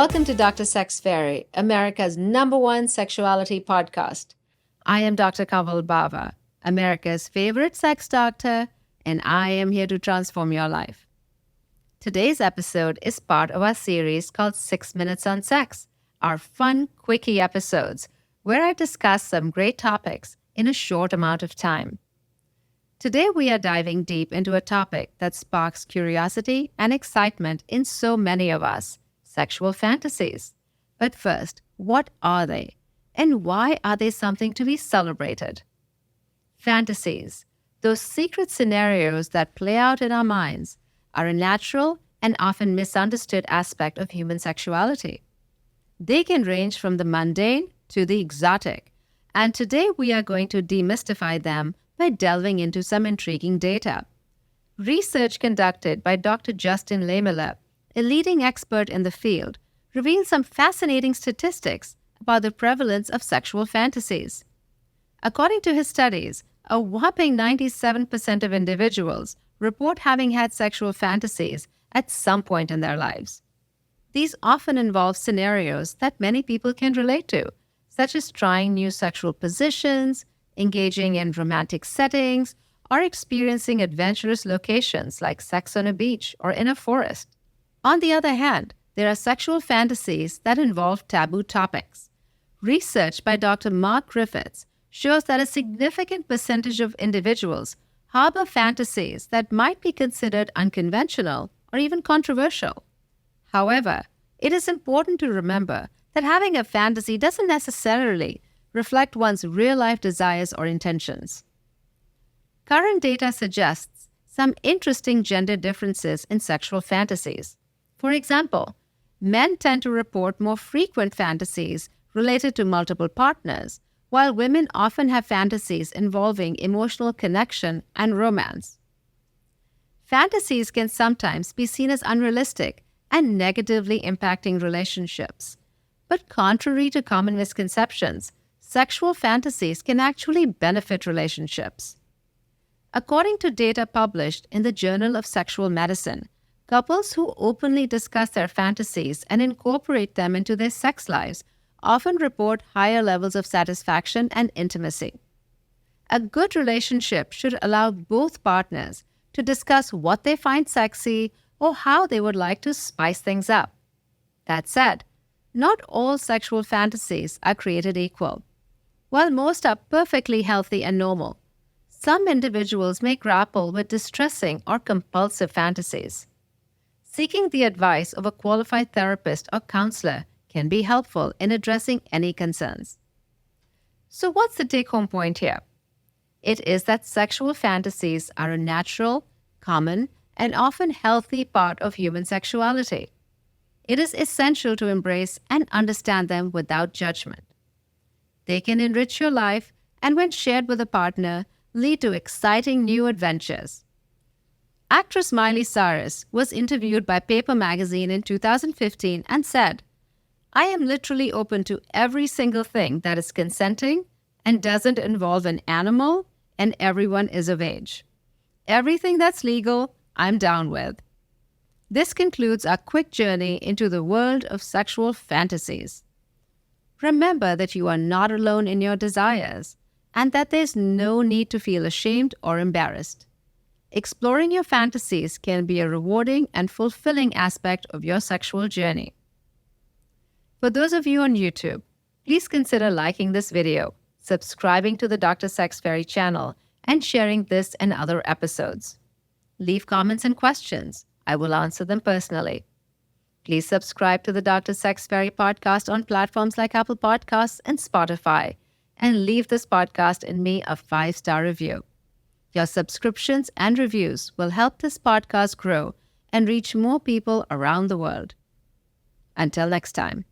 Welcome to Dr. Sex Fairy, America's #1 sexuality podcast. I am Dr. Kanwal Bava, America's favorite sex doctor, and I am here to transform your life. Today's episode is part of our series called 6 Minutes on Sex, our fun, quickie episodes, where I discuss some great topics in a short amount of time. Today we are diving deep into a topic that sparks curiosity and excitement in so many of us. Sexual fantasies. But first, what are they? And why are they something to be celebrated? Fantasies, those secret scenarios that play out in our minds, are a natural and often misunderstood aspect of human sexuality. They can range from the mundane to the exotic, and today we are going to demystify them by delving into some intriguing data. Research conducted by Dr. Justin Lehmiller, a leading expert in the field, reveals some fascinating statistics about the prevalence of sexual fantasies. According to his studies, a whopping 97% of individuals report having had sexual fantasies at some point in their lives. These often involve scenarios that many people can relate to, such as trying new sexual positions, engaging in romantic settings, or experiencing adventurous locations like sex on a beach or in a forest. On the other hand, there are sexual fantasies that involve taboo topics. Research by Dr. Mark Griffiths shows that a significant percentage of individuals harbor fantasies that might be considered unconventional or even controversial. However, it is important to remember that having a fantasy doesn't necessarily reflect one's real-life desires or intentions. Current data suggests some interesting gender differences in sexual fantasies. For example, men tend to report more frequent fantasies related to multiple partners, while women often have fantasies involving emotional connection and romance. Fantasies can sometimes be seen as unrealistic and negatively impacting relationships. But contrary to common misconceptions, sexual fantasies can actually benefit relationships. According to data published in the Journal of Sexual Medicine, couples who openly discuss their fantasies and incorporate them into their sex lives often report higher levels of satisfaction and intimacy. A good relationship should allow both partners to discuss what they find sexy or how they would like to spice things up. That said, not all sexual fantasies are created equal. While most are perfectly healthy and normal, some individuals may grapple with distressing or compulsive fantasies. Seeking the advice of a qualified therapist or counselor can be helpful in addressing any concerns. So what's the take-home point here? It is that sexual fantasies are a natural, common, and often healthy part of human sexuality. It is essential to embrace and understand them without judgment. They can enrich your life and, when shared with a partner, lead to exciting new adventures. Actress Miley Cyrus was interviewed by Paper magazine in 2015 and said, "I am literally open to every single thing that is consenting and doesn't involve an animal, and everyone is of age. Everything that's legal, I'm down with." This concludes our quick journey into the world of sexual fantasies. Remember that you are not alone in your desires and that there's no need to feel ashamed or embarrassed. Exploring your fantasies can be a rewarding and fulfilling aspect of your sexual journey. For those of you on YouTube, please consider liking this video, subscribing to the Dr. Sex Fairy channel, and sharing this and other episodes. Leave comments and questions. I will answer them personally. Please subscribe to the Dr. Sex Fairy podcast on platforms like Apple Podcasts and Spotify, and leave this podcast and me a 5-star review. Your subscriptions and reviews will help this podcast grow and reach more people around the world. Until next time.